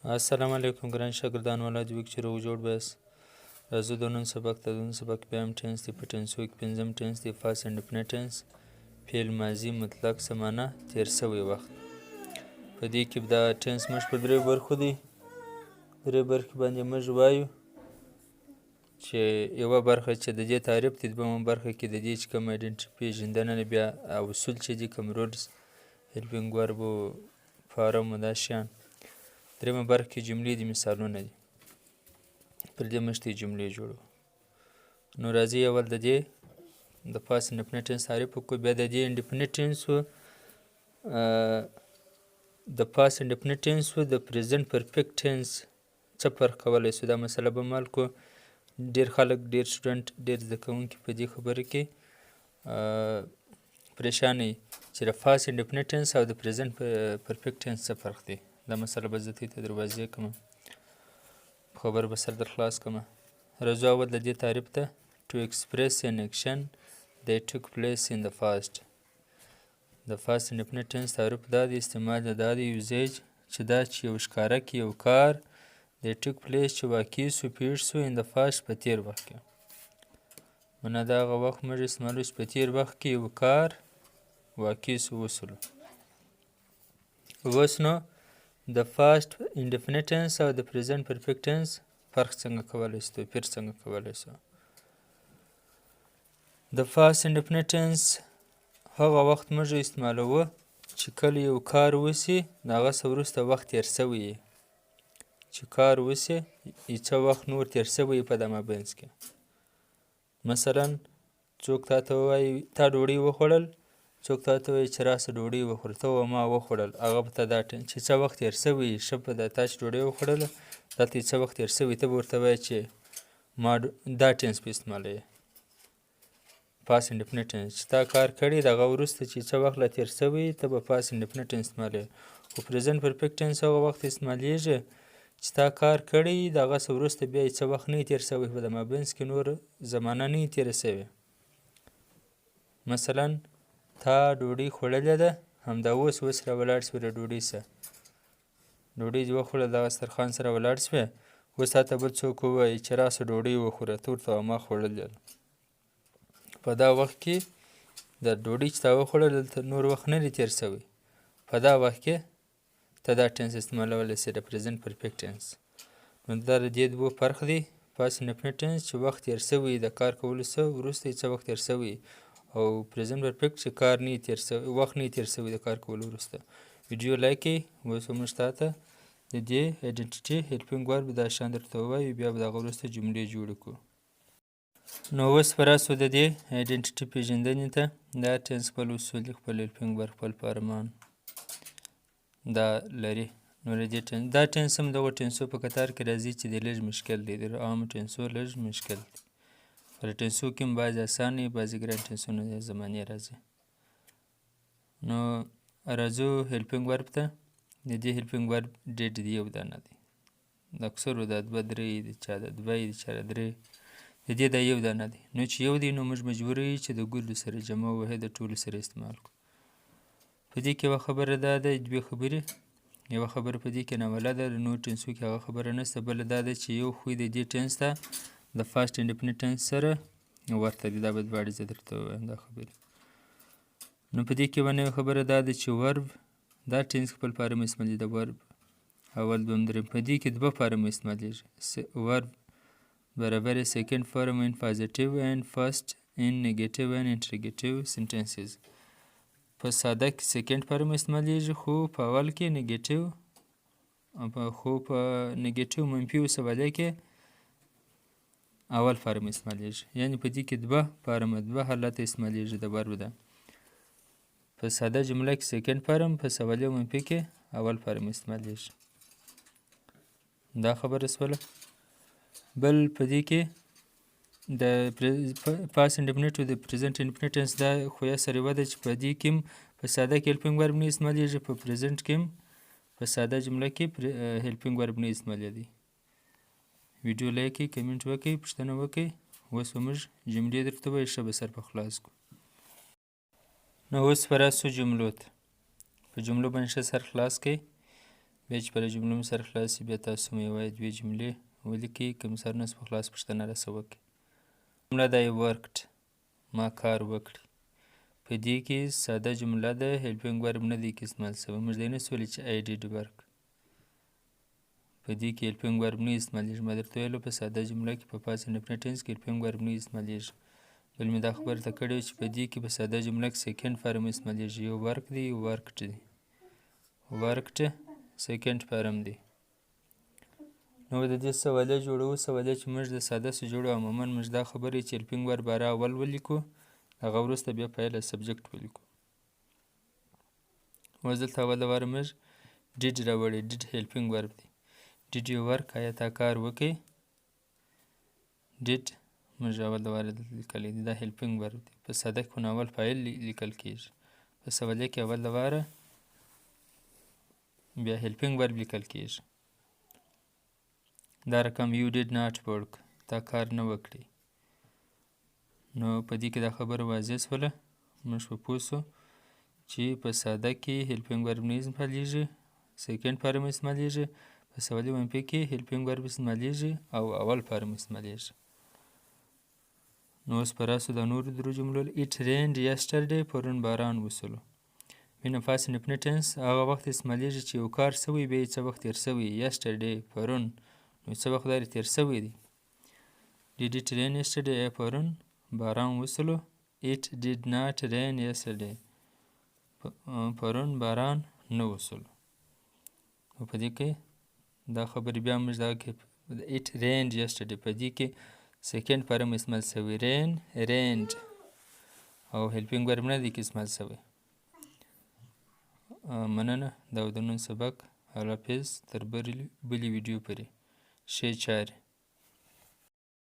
السلام علیکم ګران شاګردان ولاد ویک چې روغ جوړ بیاست. راځو د نن سبق ته. د نن سبق بیا هم ټینس دی. په ټینسو کې پنځم ټینس دی پاست انډیفینټ ټینس. فعل ماضي مطلق څه معنا تیر سوی وخت. په دې کې دا ټینس موږ په درې برخو دی. درې برخې باندې موږ وایو چې یوه برخه چې د دې تعریف دی، دویمه برخه کې د دې چې کوم آیډنټي پیژندنه بیا اصول چې دي کوم رولز هیلپینګ ورب و فارم و دا شیان. درېیمه برخه کې جملې دي، مثالونه دي. پر دې موږ ته جملې جوړو. نو راځئ اول د دې د پاست انډیفینټ ټینس تعریف وکړو، بیا د دې انډیفینټ ټینس د پاست انډیفینټ ټینس د پریزنټ پرفیکټ ټینس څه فرق کولی شو. دا مسله به مال کو. ډېر خلک، ډېر سټوډنټ، ډېر زده کوونکي په دې خبره کې پریشانه وي چې د پاست انډیفینټ ټینس او د پریزنټ پرفیکټ ټینس څه فرق دی. دا مسله به زه ته در واضح کړم، خبر به سر در خلاص کړم. راځو اول د دې تعریف ته. To express an action that took place in the past. د past indefinite tense تعریف دا دی، استعمال دا دی یوزیج چې دا چې یو ښکاره کړي یو کار that took place چې واقع سو، پیښ سو in the past په تیر وخت کې. معنا د هغه وخت موږ استعمالوو چې په تیر وخت کې یو کار واقع سو، وسولو. اوس نو د past indefinite tense او د present perfect tense فرق څنګه کولی شو، توپیر څنګه کولی شو. د past indefinite tense هغه وخت موږ استعمالوو چې کله یو کار وسي د هغه څه وروسته وخت تیر سوی وي. چې کار وسي څه وخت نور تیر سوی وي په دا مابینځ کې. مثلا څوک تاته ووایي تا ډوډۍ وخوړل، څوک تاته ووایي چې راسه ډوډۍ وخوره، ته ما وخوړل، هغه به ته دا چې څه وخت تیر سوی وي. ښه په دا تا چې ډوډۍ وخوړله دلته څه وخت تیر سوی، ته به ورته وایې چې ما دا ټینس په استعمالوې پاست انډیفینټ ټینس. چې تا کار کړی د هغه وروسته چې څه وخت لا تیر سوی ته به پاست انډیفینټ ټینس استعمالوې. خو پریزنټ پرفیکټ ټینس هغه وخت استعمالیږي چې تا کار کړی د هغه څه وروسته بیا څه وخت نه تیر سوی، په د مابینځ کې نور زمانه نه تیره سوې. مثلا تا ډوډۍ خوړلې ده، همدا اوس را ولاړ شوې له ډوډۍ سره، ډوډۍ دې وخوړله، دغه دسترخوان سره ولاړ شوې، اوس تاته بل څوک ووایي چې راسه ډوډۍ وخوره، ته ورته ما خوړلې ده. په دا وخت کې د ډوډۍ چې تا وخوړله دلته نور وخت نه دی تیر سوی، په دا وخت کې ته دا ټینس استعمالولی شې، د پریزنټ پرفیکټ ټینس. نو دا د دې دوه فرق دی. پاست انډیفینټ ټینس چې وخت تیر سوی د کار کولو څه وروسته څه وخت تیر سوی، او پریزنټ پرفیکټ چې کار نه تیر سوی، وخت نه تیر سوی د کار کولو وروسته. ویډیو لایک کړئ. اوس به موږ تاته د دې آیډنټیټي هیلپینګ ورب دا شیان درته ووایو، بیا به د هغه وروسته جملې جوړې کړو. نو اوس به راسو د دې آیډنټیټي پیژندنې ته. دا ټینس خپل اصول دي، خپل هیلپینګ ورب، خپل فرمان دا لري. نو د دې ټینس دا ټینس هم دغو ټینسو په کتار کې راځي چې د لږ مشکل دی، د عامو ټینسو لږ مشکل دی. په ټینسو کې هم بعضې اسان وي، بعضې ګران ټینسونه د زمانې راځي. نو راځو هیلپینګ ورب ته. د دې هیلپینګ ورب ډېر دی، یو دانه دی. د اکثرو دا دوه درې دي، چا د دوه دي، چا د درې، د دې دا یو دانه دی. نو چې یو دی نو موږ مجبور یو چې د ګلو سره جمع واحد د ټولو سره استعمال کړو. په دې کې یوه خبره دا ده، دوې خبرې. یوه خبره په دې کې ناوله ده، د نورو ټینسو کې هغه خبره نشته. بله دا ده چې یو خوی د دې ټینس ته د پاست انډیفینټ ټینس سره ورته دي. دا به دواړې زه درته ووایم دا خبرې. نو په دې کې یوه نوې خبره دا ده چې ورب دا ټینس خپل فارم استعمالي د ورب اول دوم دریم. په دې کې دوه فارم استعمالیږي. ورب برابر سیکنډ فارم ان پازیټیو and first in negative and interrogative sentences. په ساده کې سیکنډ فارم استعمالیږي، خو په اول کې نیګیټیو، خو په نیګیټیو منفي و سوالیه کې اول فارم استعمالیږي. یعنې په دې کې دوه فارمه، دوه حالت استعمالیږي د ورب ده. په ساده جمله کې سیکنډ فارم، په سوالیه و منفي کې اول فارم استعمالیږي. دا خبره شوله. بل په دې کې د پاست انډیفینټ او د پریزنټ انډیفینټ ټینس دا خویا سره یوه ده چې په دې کې هم په ساده کې هیلپینګ ورب نه استعمالیږي، په پریزنټ کې هم په ساده جمله کې هیلپینګ ورب نه استعمالیږي. ویډیو لایک کړئ، کمنټ وکړئ، پوښتنه وکړئ. اوس به موږ جملې درته وایو، ښه به سر په خلاص کړو. نو اوس به راسو جملو ته. په جملو باندې ښه سر خلاص کړئ. بیا چې پر جملو مو سره خلاص شي بیا تاسو مو یوه یا دوې جملې ولیکئ که مو سر نه په خلاص پوښتنه راڅه وکړئ. جمله دا یې worked ما کار وکړي. په دې کې ساده جمله ده هیلپینګ ورب نه دی کې استعمال شوی. موږ دی نسو ویلی چې I did work. په دې کې هیلپینګ ورب نه استعمالیږي. ما درته ویلو په ساده جمله کې په past indefinite tense کې هیلپینګ ورب نه استعمالیږي. بل مې دا خبره ته کړې وه چې په دې کې په ساده جمله کې سیکنډ فارم استعمالیږي. یو ورک دی یو ورکډ دی. ورکډ سیکنډ فارم دی. نو د دې سوالیه جوړو. سوالیه چې موږ د ساده سو جوړو عموما موږ دا خبره چې هیلپینګ ورب باره اول ولیکو هغه وروسته بیا فاعل او سبجکټ ولیکو. اوس دلته اول لپاره موږ ډیډ راوړی. ډیډ هیلپینګ ورب دی. ډیډ یو ورک آیا تا کار وکړئ. ډیډ موږ اول لپاره دلته لیکلی دی دا هیلپینګ ورب دی. په ساده کې خو نو اول فاعل لیکل کیږي. په سوالیه کې اول لپاره بیا هیلپینګ ورب لیکل کیږي. دا رقم you did not work تا کار نه وکړئ. نو په دې کې دا خبره واضح شوله. موږ په پوه سو چې په ساده کې هیلپینګ ورب نه استعمالیږي سیکنډ فارم استعمالیږي. په سوالیه منفي کې هیلپینګ ورب استعمالیږي او اول فارم استعمالیږي. نو اوس په راسو د نورو درو جملو it rained yesterday پرون باران وسولو. وینه past indefinite tense هغه وخت استعمالیږي چې یو کار سوی بیا یې څه وخت تېر سوی. yesterday پرون نو څه وخت لري تېر سوی دی. did it rain yesterday پرون باران وسولو. it did not rain yesterday پرون باران نه وسولو. نو په دې کې دا خبرې بیا موږ دا کې it rained yesterday په دې کې سیکنډ فارم استعمال شوی. rain rained او هیلپینګ ورب نه دی کې استعمال شوی. مننه دا و د نن سبق. الله حافظ تر بلې ویډیو پورې ښې چارې.